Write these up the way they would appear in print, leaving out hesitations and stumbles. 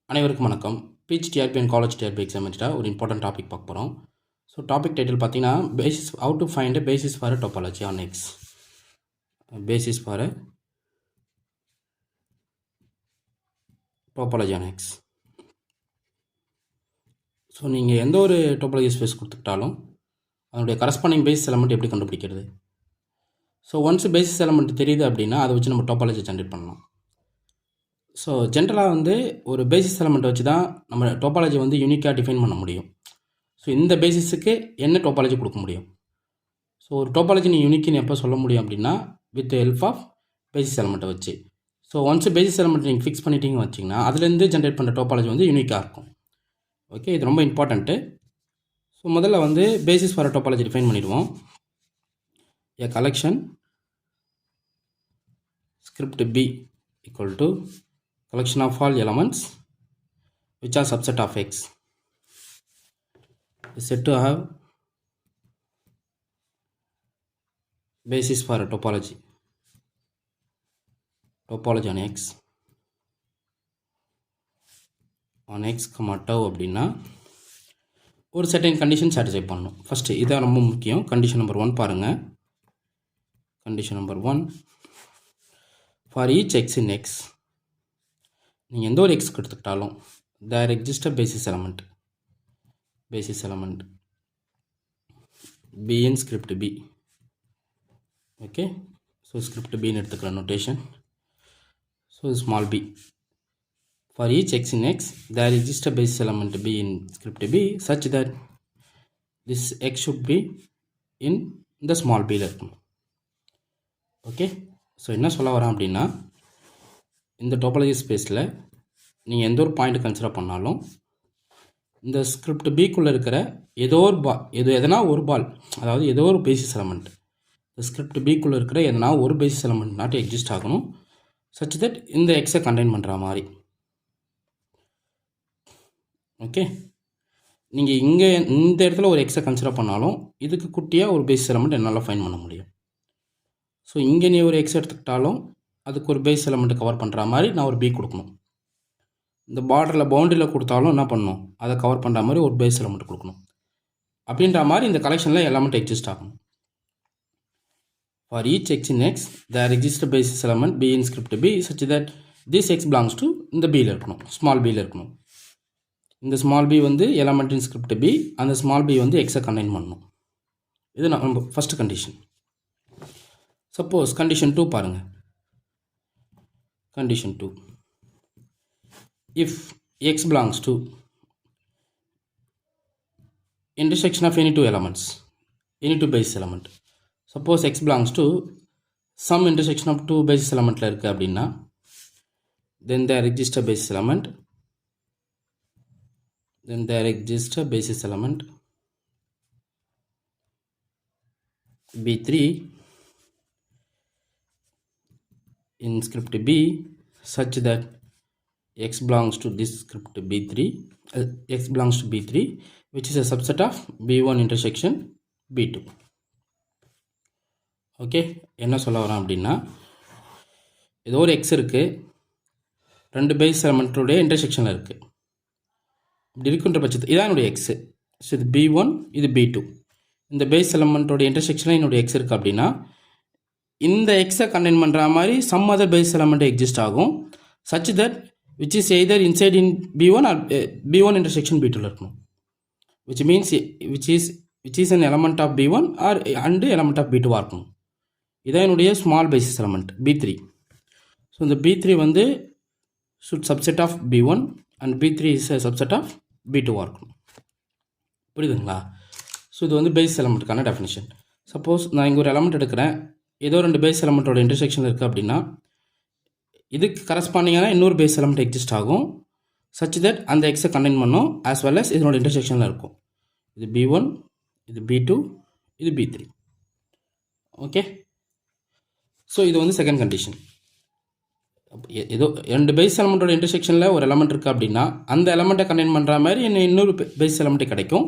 அனைவருக்கும் வணக்கம். PGTRB and college TRB exam ஒரு இம்பார்ட்டன்ட் டாபிக் பார்க்க போகிறோம். ஸோ டாபிக் டைட்டில் பார்த்தீங்கன்னா basis how to find a basis for a topology on X. Basis for a topology on X. So நீங்கள் எந்த ஒரு topology space கொடுத்துக்கிட்டாலும் அதனுடைய கரஸ்பாண்டிங் பேசிஸ் எலமெண்ட் எப்படி கண்டுபிடிக்கிறது? ஸோ ஒன்ஸ் பேசிஸ் எலமெண்ட் தெரியுது அப்படின்னா அதை வச்சு நம்ம டோபாலஜி ஜென்ரேட் பண்ணலாம். ஸோ ஜென்ரலாக ஒரு பேசிஸ் எலமெண்ட் வச்சு தான் நம்ம டோபாலஜி யூனிக்காக டிஃபைன் பண்ண முடியும். ஸோ இந்த பேசிஸுக்கு என்ன டோபாலஜி கொடுக்க முடியும்? ஸோ ஒரு டோபாலஜி நீ யூனிக்னு எப்போ சொல்ல முடியும் அப்படின்னா வித் ஹெல்ப் ஆஃப் பேசிஸ் எலமெண்ட்டை வச்சு. ஸோ ஒன்ஸ் பேசிஸ் எலமெண்ட் நீங்கள் ஃபிக்ஸ் பண்ணிட்டீங்க வச்சிங்கன்னா அதுலேருந்து ஜென்ரேட் பண்ணுற டோபாலஜி யூனிக்காக இருக்கும். ஓகே, இது ரொம்ப இம்பார்ட்டண்ட்டு. ஸோ முதல்ல பேசிஸ் ஃபார் டோபாலஜி டிஃபைன் பண்ணிடுவோம். எ collection script B equal to collection of all elements which are subset of X is said to have basis for a topology on X comma tau அப்படின்னா ஒரு certain condition satisfy பண்ணணும். First இதான் ரொம்ப முக்கியம். Condition number 1 பாருங்கள். Condition number 1 for each x in X, நீங்கள் எந்த ஒரு x எடுத்துக்கிட்டாலும் there exists a basis element b in script B. Okay, so script B ன்னு எடுத்துக்கிற notation. So small b for each x in X there exists a basis element b in script B such that this x should be in the small b இருக்கணும். Okay, so என்ன சொல்ல வரேன் அப்படின்னா இந்த topology ஸ்பேஸில் நீங்கள் எந்த ஒரு பாயிண்ட் கன்சிடர் பண்ணாலும் இந்த ஸ்கிரிப்ட் பிக்குள்ளே இருக்கிற ஏதோ ஒரு எதனா ஒரு பால், அதாவது ஏதோ ஒரு பேசிஸ் எலமெண்ட், இந்த ஸ்கிரிப்ட் பிக்குள்ளே இருக்கிற எதனா ஒரு பேசிஸ் எலமெண்ட் நாட்டு எக்ஸிஸ்ட் ஆகணும் சச் தட் இந்த எக்ஸை கண்டெயின் பண்ணுற மாதிரி. ஓகே, நீங்கள் இங்கே இந்த இடத்துல ஒரு எக்ஸை கன்சிடர் பண்ணாலும் இதுக்கு குட்டியாக ஒரு பேசிஸ் எலமெண்ட் என்னால் ஃபைன் பண்ண முடியும். ஸோ இங்கே நீ ஒரு எக்ஸ் எடுத்துக்கிட்டாலும் அதுக்கு ஒரு பேஸ் எலமெண்ட்டு கவர் பண்ணுற மாதிரி நான் ஒரு பி கொடுக்கணும். இந்த பார்டரில் பவுண்டரியில் கொடுத்தாலும் என்ன பண்ணணும், அதை கவர் பண்ணுற மாதிரி ஒரு பேஸ் எலமெண்ட் கொடுக்கணும். அப்படின்ற மாதிரி இந்த கலெக்ஷனில் எலமெண்ட் எக்ஸிஸ்ட் ஆகணும். For each X in X there exist basis element B in script B such that this X belongs to இந்த பியில் இருக்கணும், ஸ்மால் பியில் இருக்கணும். இந்த small B element in script B, அந்த ஸ்மால் பி எக்ஸை கண்டெயின் பண்ணணும். இது நம்ம ஃபஸ்ட்டு கண்டிஷன். சப்போஸ் கண்டிஷன் 2 பாருங்கள். Condition 2 if X belongs to intersection of any two elements, any two basis element. Suppose x belongs to some intersection of two basis elementல இருக்குது அப்படின்னா then there exists a basis element B3 in script B such that x belongs to this script B3, x belongs to B3 which is a subset of B1 intersection B2. Okay, என்ன சொல்ல வரோம் அப்படின்னா ஏதோ ஒரு x இருக்குது, ரெண்டு base எலமெண்ட்டோடைய இன்டர்செக்ஷனில் இருக்குது. இப்படி இருக்குன்ற பட்சத்தில் இதான் என்னுடைய எக்ஸு. ஸோ இது B1, இது B2. இந்த பேஸ் எலமெண்ட்டோடைய இன்டர்செக்ஷனில் என்னுடைய எக்ஸ் இருக்குது அப்படின்னா இந்த எக்ஸை கண்டெயின் பண்ணுற மாதிரி some other base element exist ஆகும் such that which is either inside in B1 or B1 intersection B2ல இருக்கணும். which is an element of B1 or and element of B2 இருக்கணும். இதான் என்னுடைய small basis element B3. So இந்த B3 should subset of B1 and B3 is a subset of B2 இருக்கணும். புரியுதுங்களா? So இது basis எலமெண்ட்டுக்கான definition. Suppose நான் இங்கே ஒரு எலமெண்ட் எடுக்கிறேன், ஏதோ ரெண்டு பேஸ் எலமெண்ட்டோட இன்டர்செக்ஷன் இருக்குது அப்படின்னா இதுக்கு கரஸ்பாண்டிங்கான இன்னொரு பேஸ் எலமெண்ட் எக்ஸிஸ்ட் ஆகும் சச் தட் அந்த எக்ஸை கண்டெயின் பண்ணும் ஆஸ் வெல் அஸ் இதனோட இன்டர்செக்ஷனில் இருக்கும். இது B1, இது B2, இது B3. ஓகே, ஸோ இது செகண்ட் கண்டிஷன். ஏதோ ரெண்டு பேஸ் எலமெண்ட்டோட இன்டர்செக்ஷனில் ஒரு எலமெண்ட் இருக்குது அப்படின்னா அந்த எலமெண்ட்டை கண்டெயின் பண்ணுற மாதிரி இன்னொரு பேஸ் எலமெண்ட்டு கிடைக்கும்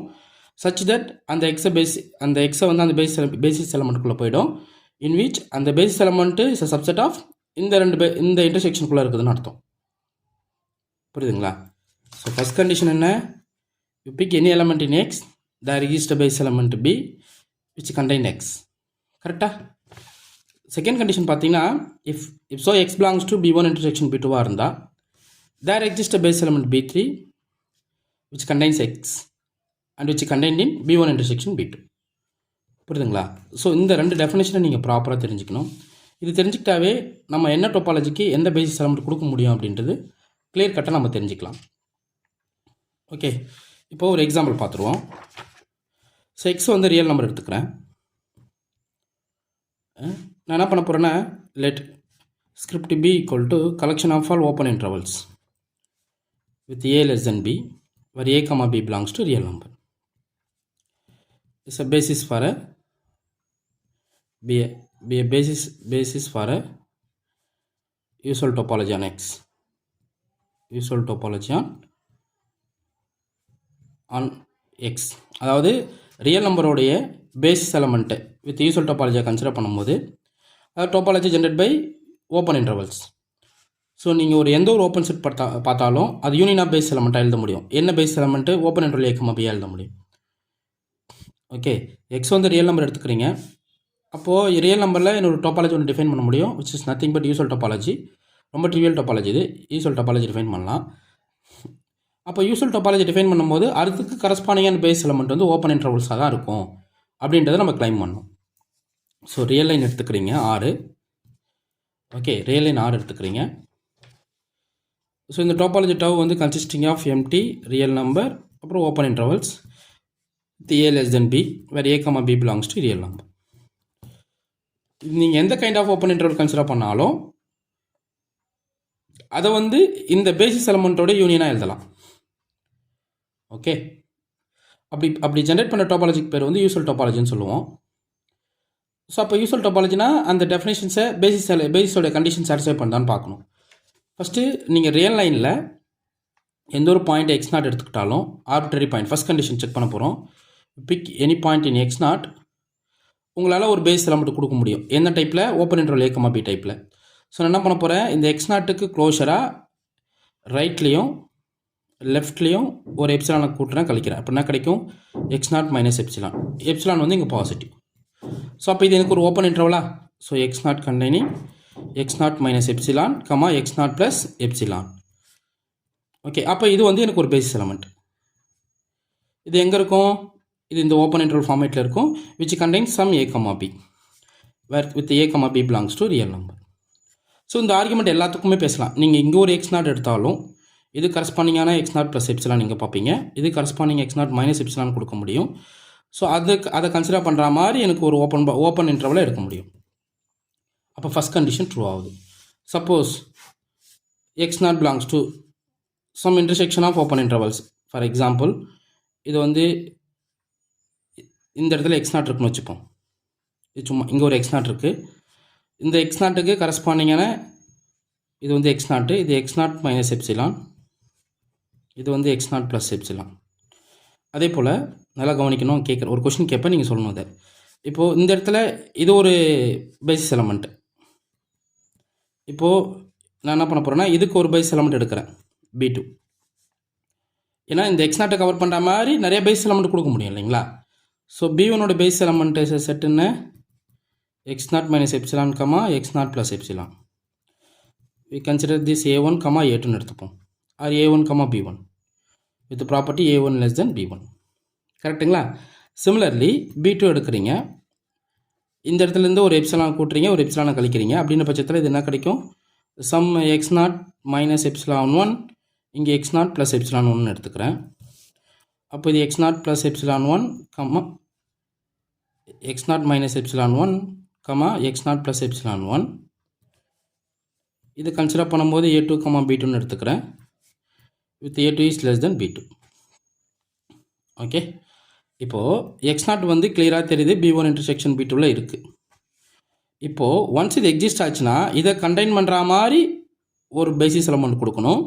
சச் தட் அந்த எக்ஸை அந்த பேசிஸ் எலமெண்ட்டுக்குள்ளே போயிடும். in which அந்த basis element is a subset of இந்த இன்டர்செக்ஷனுக்குள்ளே இருக்குதுன்னு அர்த்தம். புரியுதுங்களா? ஸோ ஃபஸ்ட் கண்டிஷன் என்ன? You pick any element in X, the register basis element B which contain X. கரெக்டாக? செகண்ட் கண்டிஷன் பார்த்தீங்கன்னா if so X belongs to B1 intersection B2வாக இருந்தால் there exists a base element B3 which contains X and which contained in B1 intersection B2. புரியுதுங்களா? So இந்த ரெண்டு டெஃபினேஷனை நீங்கள் ப்ராப்பராக தெரிஞ்சுக்கணும். இது தெரிஞ்சுக்கிட்டாவே நம்ம என்ன டோபாலஜிக்கு எந்த பேசிஸ் எலமெண்ட் கொடுக்க முடியும் அப்படின்றது கிளியர் கட்டாக நம்ம தெரிஞ்சுக்கலாம். ஓகே, இப்போது ஒரு எக்ஸாம்பிள் பார்த்துருவோம். ஸோ எக்ஸ் வந்து ரியல் நம்பர் எடுத்துக்கிறேன். நான் என்ன பண்ண போகிறேன்னா let script B equal to collection of all open intervals with a less than b, where a comma b belongs to real number. It's a basis for a basis for a usual topology on X. Usual topology on X. அதாவது real நம்பரோடைய basis element with usual டோபாலஜியை consider பண்ணும்போது அது topology generate by open intervals. So நீங்கள் எந்த ஒரு open set பார்த்தாலும் அது யூனியன் ஆஃப் பேஸ் எலமெண்ட்டாக எழுத முடியும். என்ன பேஸ் எலமெண்ட்டு? ஓப்பன் இன்டர்வல் ஏக்கமாக பியாக எழுத முடியும். ஓகே, எக்ஸ் வந்து ரியல் நம்பர் எடுத்துக்கிறீங்க. அப்போது ரியல் நம்பரில் என்னோட டோபாலஜி ஒன்று டிஃபைன் பண்ண முடியும் which is nothing but usual topology. ரொம்ப ட்ரிவியல் டோபாலஜி இது. யூசுவல் டோபாலஜி டிஃபைன் பண்ணலாம். அப்போ யூசுவல் டோபாலஜி டிஃபைன் பண்ணும்போது அதுக்கு கரஸ்பாண்டிங்கான பேஸ் எலமெண்ட் வந்து ஓப்பன் இன்டர்வல்ஸாக தான் இருக்கும் அப்படின்றத நம்ம கிளைம் பண்ணோம். ஸோ ரியல் லைன் எடுத்துக்கிறீங்க 6. ஓகே, ரியல் லைன் 6 எடுத்துக்கிறீங்க. ஸோ இந்த டோபாலஜி டவ் வந்து consisting of empty real number அப்புறம் open intervals with a less than b where a comma b belongs to real number. நீங்கள் எந்த kind of open interval consider பண்ணாலும் அதை வந்து இந்த பேசிஸ் எலமெண்ட்டோட யூனியனாக எழுதலாம். ஓகே, அப்படி ஜென்ரேட் பண்ண டோபாலஜிக்கு பேர் வந்து யூசுவல் டோபாலஜின்னு சொல்லுவோம். ஸோ அப்போ யூசுவல் டோபாலஜினா அந்த டெஃபினேஷன்ஸை பேசிஸோட கண்டிஷன் சாட்டிஸ்ஃபை பண்ணான்னு பார்க்கணும். ஃபஸ்ட்டு நீங்கள் ரியல் லைனில் எந்த ஒரு பாயிண்ட் x0 எடுத்துக்கிட்டாலும் arbitrary point first condition check பண்ண போகிறோம். Big any point in x0, உங்களால் ஒரு பேஸ் எலமெண்ட் கொடுக்க முடியும். எந்த டைப்பில்? Open interval a comma b டைப்பில். ஸோ நான் என்ன பண்ண போகிறேன், இந்த x0க்கு க்ளோஷராக ரைட்லேயும் லெஃப்ட்லேயும் ஒரு எப்சிலானை கூட்டுறேன், கழிக்கிறேன். அப்போ என்ன கிடைக்கும்? x0 minus epsilon. எப்சிலான் வந்து இங்கே பாசிட்டிவ். ஸோ அப்போ இது எனக்கு ஒரு ஓப்பன் இன்டர்வலா? So x0 containing x0 minus epsilon comma x0 plus epsilon. Okay, அப்போ இது வந்து எனக்கு ஒரு பேசிஸ் எலமெண்ட். இது எங்கே இருக்கும்? இது இந்த ஓப்பன் இன்டர்வல் ஃபார்மேட்டில் இருக்கும் which contains some a comma b where with a comma b belongs to real number. So இந்த ஆர்குமெண்ட் எல்லாத்துக்குமே பேசலாம். நீங்கள் இங்கே ஒரு x0 எடுத்தாலும் இது கரஸ்பாண்டிங்கான x0 ப்ளஸ் எப்சிலான் நீங்கள் பார்ப்பீங்க. இது கரஸ்பாண்டிங் x0 மைனஸ் எப்சிலான் கொடுக்க முடியும். ஸோ அதை கன்சிடர் பண்ணுற மாதிரி எனக்கு ஒரு ஓப்பன் இன்டர்வலை எடுக்க முடியும். அப்போ ஃபஸ்ட் கண்டிஷன் ட்ரூ ஆகுது. Suppose x0 belongs to some intersection of open intervals. For example, இது வந்து இந்த இடத்துல x0 இருக்குன்னு வச்சுப்போம். இது சும்மா இங்கே ஒரு x0 இருக்குது. இந்த x0க்கு கரஸ்பாண்டிங்கான இது வந்து x0, இது x0 மைனஸ் எப்சிலான், இது வந்து x0 ப்ளஸ் எப்சிலான். அதே போல் நல்லா கவனிக்கணும். ஒரு கொஷின் கேட்பேன், நீங்கள் சொல்லணும் அதை. இப்போது இந்த இடத்துல இது ஒரு பேசிஸ் எலமெண்ட்டு. இப்போது நான் என்ன பண்ண போகிறேன்னா இதுக்கு ஒரு பேசிஸ் எலமெண்ட் எடுக்கிறேன் B2. ஏன்னா இந்த x0 கவர் பண்ணுற மாதிரி நிறைய பேசிஸ் எலமெண்ட் கொடுக்க முடியும் இல்லைங்களா? ஸோ B1ஓட பேசிஸ் எலமெண்ட் செட்டுன்னு x0 minus epsilon comma x0 plus epsilon. we consider this a1 comma a2 எடுத்துப்போம், or a1 comma b1 with the property a1 less than b1. கரெக்டுங்களா? சிமிலர்லி b2 எடுக்கிறீங்க. இந்த இடத்துலேருந்து ஒரு எப்சிலான் கூட்டுறீங்க, ஒரு எப்சிலானை கழிக்கிறீங்க. அப்படின்ற பட்சத்தில் இது என்ன கிடைக்கும்? சம் x0 மைனஸ் எப்சிலான் 1, இங்கே x0 ப்ளஸ் எப்சிலான் 1 எடுத்துக்கிறேன். அப்போ இது x0 ப்ளஸ் எப்சிலான் 1 கம்மா x0 மைனஸ் எப்சிலான் 1 கம்மா x0 ப்ளஸ் எப்சிலான் 1. இது கன்சிடர் பண்ணும்போது a2 கம்மா b2ன்னு எடுத்துக்கிறேன் with a2 is less than b2. Okay, இப்போது x0 வந்து கிளியராக தெரியுது b1 இன்டர்செக்ஷன் b2வில் இருக்குது. இப்போது ஒன்ஸ் இது எக்ஸிஸ்ட் ஆச்சுன்னா இதை கண்டெயின் பண்ணுற மாதிரி ஒரு பேசிஸ் எலமெண்ட் கொடுக்கணும்,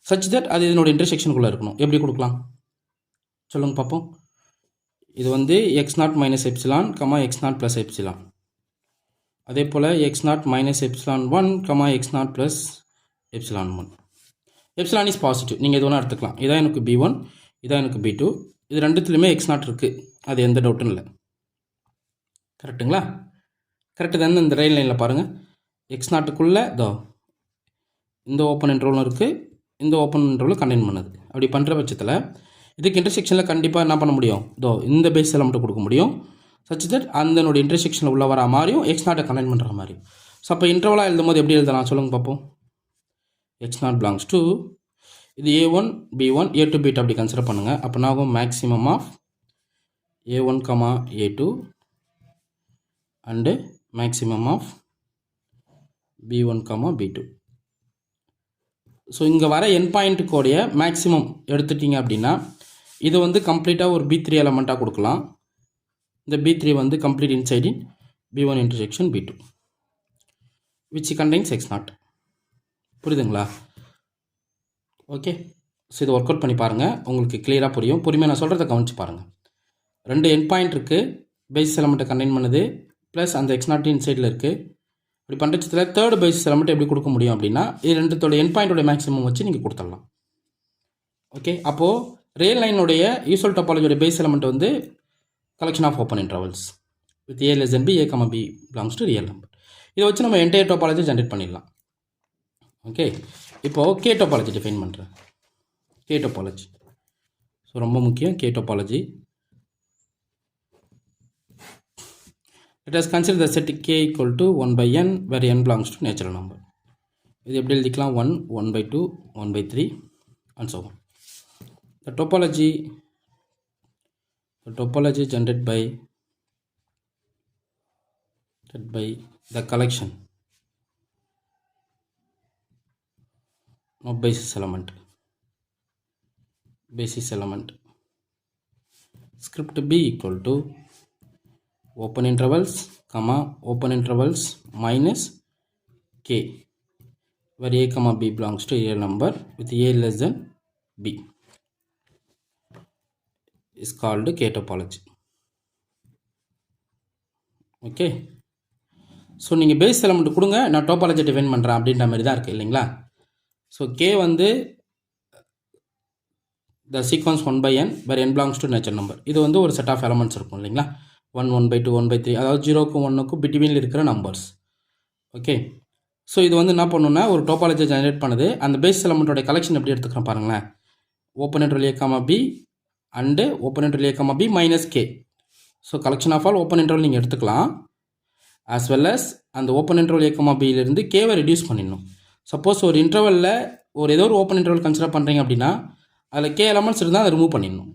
சச் தட் அது இதனோட இன்டர்செக்ஷனுக்குள்ளே இருக்கணும். எப்படி கொடுக்கலாம் சொல்லுங்கள் பார்ப்போம். இது வந்து x0 minus epsilon comma x0 plus epsilon. அதே போல் x0 minus epsilon 1 comma x0 plus epsilon 1. Epsilon is positive. நீங்கள் எது வேணால் எடுத்துக்கலாம். இதான் எனக்கு B1, இதான் எனக்கு B2. இது ரெண்டுத்துலையுமே x0 இருக்குது. அது எந்த டவுட்டும் இல்லை. கரெக்டுங்களா? கரெக்டு தானே? இந்த ரயில் லைனில் பாருங்கள், x0க்குள்ளே இந்த ஓப்பன் இன்டர்வலும் இருக்குது, இந்த ஓப்பன் இன்டர்வலும் கண்டெயின் பண்ணுது. அப்படி பண்ணுற பட்சத்தில் இதுக்கு இன்டர்செக்ஷனில் கண்டிப்பாக என்ன பண்ண முடியும்? இந்த பேஸ் எலமெண்ட்டை கொடுக்க முடியும். சச் தட் அந்தனுடைய இன்டர்செக்ஷனில் உள்ள வர மாதிரியும் x0 கண்டெயின் பண்ணுற மாதிரியும். ஸோ அப்போ இன்டர்வலாக எழுதும் போது எப்படி எழுதலாம் சொல்லுங்கள் பார்ப்போம். x0 belongs to இது A1 B1 A2 B2 அப்படி கன்சிடர் பண்ணுங்கள். அப்போ நான் ஆகும் maximum of A1, A2 and maximum of B1, B2. ஸோ இங்கே வர என் பாயிண்ட்டுக்கோடைய மேக்ஸிமம் எடுத்துட்டிங்க அப்படின்னா இது வந்து கம்ப்ளீட்டாக ஒரு B3 எலமெண்ட்டாக கொடுக்கலாம். இந்த B3 வந்து complete inside in B1 intersection B2 which contains x0. புரியுதுங்களா? ஓகே. ஸோ இது ஒர்க் அவுட் பண்ணி பாருங்கள், உங்களுக்கு கிளியராக புரியும். பொறுமையாக நான் சொல்கிறத கவனிச்சு பாருங்கள். ரெண்டு என் பாயிண்ட் இருக்குது, பேசிஸ் எலமெண்ட்டை கண்டெயின் பண்ணுது, ப்ளஸ் அந்த x0 இன்சைடில் இருக்குது. இப்படி பண்ணுறதுல தேர்ட் பேசிஸ் எலமெண்ட் எப்படி கொடுக்க முடியும் அப்படின்னா இது ரெண்டுத்தோட என் பாயிண்டோட மேக்ஸிமம் வச்சு நீங்கள் கொடுத்துடலாம். ஓகே. அப்போது ரியல் லைனுடைய யூசுவல் டோபாலஜியோட பேஸ் எலமெண்ட் வந்து collection of open intervals with A less than B, A, B belongs to real number. இதை வச்சு நம்ம என்டையர் டோபாலஜி ஜென்ரேட் பண்ணிடலாம். ஓகே. இப்போது கே டோபாலஜி டிஃபைன் பண்ணுறேன். கே டோபாலஜி ஸோ ரொம்ப முக்கியம். K topology let us consider the set k equal to 1 by n where n belongs to natural number. இது எப்படி எழுதிக்கலாம்? 1, 1 by 2, 1 by 3 and so on. The topology generated by the collection of basis element script B equal to open intervals minus k where A, B belongs to real number with A less than B is called K topology. Okay. So நீங்கள் base element கொடுங்க, நான் topology define பண்ணுறேன் அப்படின்ற மாதிரி தான் இருக்குது இல்லைங்களா? So K வந்து த sequence 1 by n where n belongs to natural number. இது வந்து ஒரு செட் ஆஃப் எலமெண்ட்ஸ் இருக்கும் இல்லைங்களா? 1, 1 by 2, 1 by 3, அதாவது 0க்கும் 1க்கும் பிட்வீனில் இருக்கிற நம்பர்ஸ். ஓகே. ஸோ இது வந்து என்ன பண்ணணுன்னா ஒரு டோபாலஜி ஜெனரேட் பண்ணுது. அந்த பேஸ் எலமெண்ட்டோட கலெக்ஷன் எப்படி எடுத்துக்கிறேன் பாருங்களேன். Open interval A, B and open interval A, B minus K. So collection of all open interval நீங்கள் எடுத்துக்கலாம். ஆஸ் வெல் அஸ் அந்த ஓப்பன் இன்டர்வல் A, Bயிலிருந்து கேவை ரெடியூஸ் பண்ணிடணும். சப்போஸ் ஒரு இன்டர்வலில் ஏதோ ஒரு ஓப்பன் இன்டர்வல் கன்சிடர் பண்ணுறீங்க அப்படின்னா அதில் கே எலமெண்ட்ஸ் இருந்தால் அதை ரிமூவ் பண்ணிடணும்.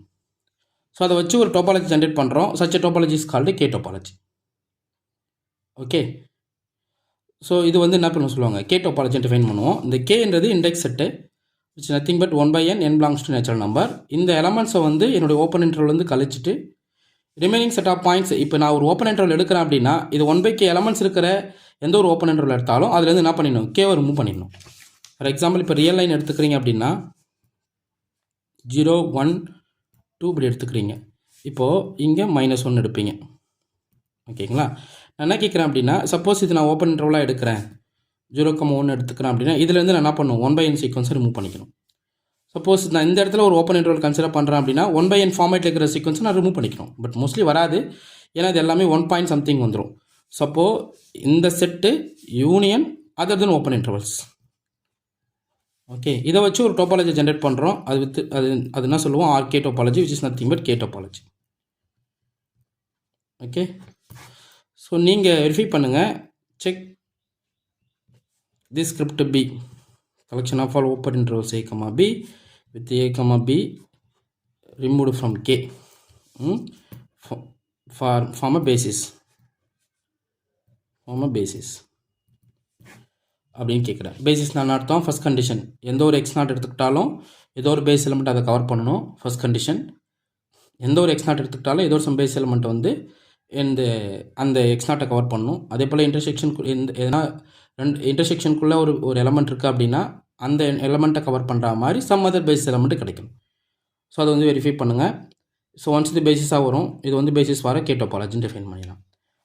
ஸோ அதை வச்சு ஒரு டோபாலஜி ஜென்ரேட் பண்ணுறோம். Such topology is called K topology. Okay. So இது வந்து என்ன பண்ண சொல்லுவாங்க, கே டோபாலஜி டிஃபைன் பண்ணுவோம். இந்த கேன்றது index set which nothing but 1 by n belongs to natural number. இந்த எலமெண்ட்ஸை வந்து என்னுடைய ஓப்பன் இன்டர்வல் வந்து கழிச்சிட்டு ரிமைனிங் செட் ஆஃப் பாயிண்ட்ஸ், இப்போ நான் ஒரு ஓப்பன் இன்டர்வல் எடுக்கிறேன் அப்படின்னா இது 1 by k எலமெண்ட்ஸ் இருக்கிற எந்த ஒரு ஓப்பன் இன்டர்வல் எடுத்தாலும் அதுலேருந்து என்ன பண்ணிடணும், கேவை ரிமூவ் பண்ணிடணும். ஃபார் எக்ஸாம்பிள் இப்போ ரியல் லைன் எடுத்துக்கிறீங்க அப்படின்னா 0, 1, 2 இப்படி எடுத்துக்கிறீங்க. இப்போது இங்கே -1 எடுப்பீங்க. ஓகேங்களா? நான் என்ன கேட்குறேன் அப்படின்னா சப்போஸ் இது நான் ஓப்பன் இன்டர்வலாக எடுக்கிறேன் 0,1 எடுத்துக்கிறேன் அப்படின்னா இதுலேருந்து நான் என்ன பண்ணுவோம் 1 by n சீக்வன்ஸை ரிமூவ் பண்ணிக்கணும். சப்போஸ் நான் இந்த இடத்துல ஒரு ஓப்பன் இன்டர்வல் கன்சிடர் பண்ணுறேன் அப்படின்னா 1 by n ஃபார்மேட்டில் இருக்கிற சீக்வன்ஸை நான் ரிமூவ் பண்ணிக்கணும். பட் மோஸ்ட்லி வராது, ஏன்னா இது எல்லாமே 1 point something வந்துடும். சப்போ இந்த set union other then open intervals. Okay. இதை வச்சு ஒரு டோபாலஜி ஜென்ரேட் பண்ணுறோம். அது என்ன சொல்லுவோம், R K topology which is nothing but K topology. Okay. So நீங்கள் வெரிஃபை பண்ணுங்கள். Check the script B collection of all open intervals A, B with A, B removed from K form a basis அப்படின்னு கேட்குறேன். Basis நான் அர்த்தம் first condition, எந்த ஒரு x0 எடுத்துக்கிட்டாலும் ஏதோ ஒரு பேஸ் எலிமெண்ட் அதை கவர் பண்ணணும். ஃபஸ்ட் கண்டிஷன், எந்த ஒரு x0 எடுத்துக்கிட்டாலும் ஏதோ ஒரு சம் பேஸ் எலிமெண்ட் வந்து அந்த x0 கவர் பண்ணணும். அதே போல் இன்டர்செக்ஷன் எதனா இன்டர்செக்ஷனுக்குள்ளே ஒரு எலமெண்ட் இருக்குது அப்படின்னா அந்த எலமெண்ட்டை கவர் பண்ணுற மாதிரி சம் அதர் பேசிஸ் எலமெண்ட்டு கிடைக்கும். ஸோ அதை வந்து வெரிஃபை பண்ணுங்கள். ஸோ ஒன்ஸ் இது பேசிஸாக வரும், இது வந்து பேசிஸ் வர கே டோபாலஜின்னு டிஃபைன் பண்ணிடலாம்.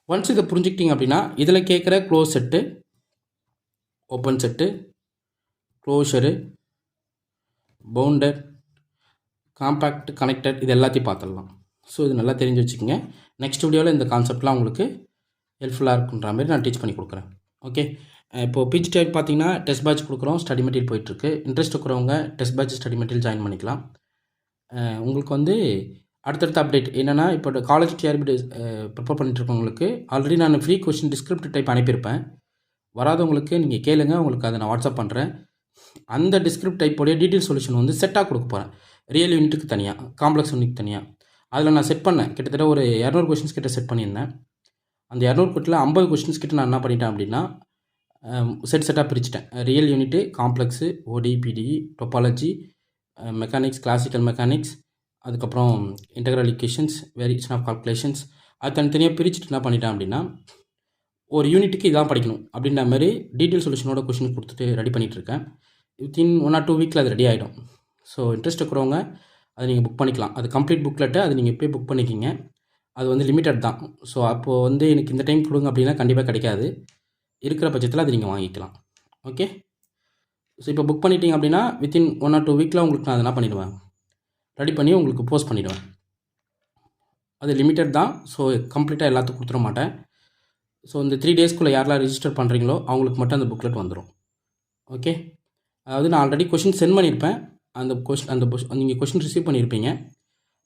ஒன்ஸ் இதை புரிஞ்சுக்கிட்டிங்க அப்படின்னா இதில் கேட்குற close set, open set, closure, bounded, compact, connected இது எல்லாத்தையும் பார்த்துடலாம். ஸோ இது நல்லா தெரிஞ்சு வச்சுக்கோங்க. நெக்ஸ்ட் வீடியோவில் இந்த கான்செப்ட்லாம் உங்களுக்கு ஹெல்ப்ஃபுல்லாக இருக்குன்ற மாதிரி நான் டீச் பண்ணி கொடுக்குறேன். ஓகே, இப்போது பிஜிடிஆர் பார்த்தீங்கன்னா டெஸ்ட் பேட்ச் கொடுக்குறோம், ஸ்டடி மெட்டீரியல் போயிட்டுருக்கு. இன்ட்ரெஸ்ட் இருக்கிறவங்க test batch study material join பண்ணிக்கலாம். உங்களுக்கு வந்து அடுத்தடுத்த அப்டேட் என்னென்னா, இப்போ காலேஜ் டிஆர்பி ப்ரிப்பேர் பண்ணிட்டுருக்கவங்களுக்கு ஆல்ரெடி நான் ஃப்ரீ கொஷின் டிஸ்கிரிப்டிவ் டைப் அனுப்பியிருப்பேன். வராதவங்களுக்கு நீங்கள் கேளுங்க, உங்களுக்கு அதை நான் வாட்ஸ்அப் பண்ணுறேன். அந்த டிஸ்கிரிப்ட் டைப்போடைய டீட்டெயில் சொல்யூஷன் வந்து செட்டாக கொடுக்க போகிறேன். ரியல் யூனிட்டுக்கு தனியாக, காம்ப்ளெக்ஸ் யூனிட் தனியாக. அதில் நான் செட் பண்ணேன், கிட்டத்தட்ட ஒரு 200 கொஷின்ஸ் கிட்ட செட் பண்ணியிருந்தேன். அந்த 200 கொட்டில் 50 கொஷின்ஸ் கிட்ட நான் என்ன பண்ணிட்டேன் அப்படின்னா, செட்டாக பிரிச்சுட்டேன். Real unit, complex, ODE, PDE, topology, mechanics, classical mechanics, அதுக்கப்புறம் integral equations, variation of calculations, அது தனித்தனியாக பிரிச்சுட்டு என்ன பண்ணிட்டேன் அப்படின்னா, ஒரு யூனிட்டுக்கு இதான் படிக்கணும் அப்படின்ற மாதிரி டீட்டெயில் சொல்யூஷனோட கொஷின் கொடுத்துட்டு ரெடி பண்ணிகிட்ருக்கேன். வித்தின் 1 or 2 வீக்கில் அது ரெடி ஆகிடும். ஸோ இன்ட்ரெஸ்ட் இருக்கிறவங்க அதை நீங்கள் புக் பண்ணிக்கலாம். அது கம்ப்ளீட் புக்லெட்டு, அது நீங்கள் இப்போயே புக் பண்ணிக்கிங்க. அது வந்து லிமிட்டட் தான். ஸோ அப்போது வந்து எனக்கு இந்த டைம் கொடுங்க அப்படின்னா கண்டிப்பாக கிடைக்காது. இருக்கிற பட்சத்தில் அது நீங்கள் வாங்கிக்கலாம். ஓகே, ஸோ இப்போ புக் பண்ணிட்டீங்க அப்படின்னா வித்தின் 1 or 2 வீக்கில் உங்களுக்கு நான் அதை என்ன பண்ணிவிடுவேன், ரெடி பண்ணி உங்களுக்கு போஸ்ட் பண்ணிவிடுவேன். அது லிமிட்டட் தான். ஸோ கம்ப்ளீட்டாக எல்லாத்துக்கும் கொடுத்துட மாட்டேன். ஸோ இந்த 3 டேஸ்க்குள்ளே யாரெல்லாம் ரிஜிஸ்டர் பண்ணுறீங்களோ அவங்களுக்கு மட்டும் அந்த புக்லெட் வந்துடும். ஓகே, அதாவது நான் ஆல்ரெடி கொஷின் சென்ட் பண்ணியிருப்பேன். நீங்கள் கொஷின் ரிசீவ் பண்ணியிருப்பீங்க.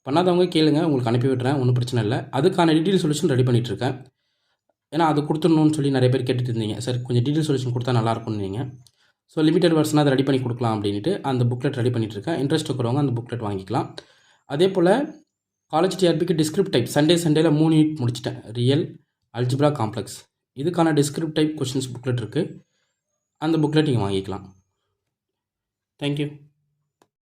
பண்ணாதவங்க கேளுங்க, உங்களுக்கு அனுப்பி விட்டுறேன், ஒன்றும் பிரச்சனை இல்லை. அதுக்கான டீட்டெயில் சொல்யூஷன் ரெடி பண்ணிகிட்ருக்கேன். ஏன்னா அது கொடுத்துடணும்னு சொல்லி நிறைய பேர் கேட்டுட்டு இருந்தீங்க. சார் கொஞ்சம் டீட்டெயில் சொல்யூஷன் கொடுத்தா நல்லாயிருக்கும்னு நீங்கள். ஸோ லிமிட்டட் வெர்ஷனாக அதை ரெடி பண்ணி கொடுக்கலாம் அப்படின்ட்டு அந்த புக்லெட் ரெடி பண்ணிகிட்ருக்கேன். இன்ட்ரெஸ்ட் இருக்கிறவங்க அந்த புக்லெட் வாங்கிக்கலாம். அதே போல் காலேஜ் டிஆர்பிக்கு டிஸ்கிரிப்ட் டைப் சண்டேல 3 யூனிட் முடிச்சிட்டேன். Real, algebra, complex. இதுக்கான டிஸ்கிரிப்ட் டைப் கொஷின்ஸ் புக்லெட் இருக்குது. அந்த புக்லெட் நீங்கள் வாங்கிக்கலாம். தேங்க்யூ.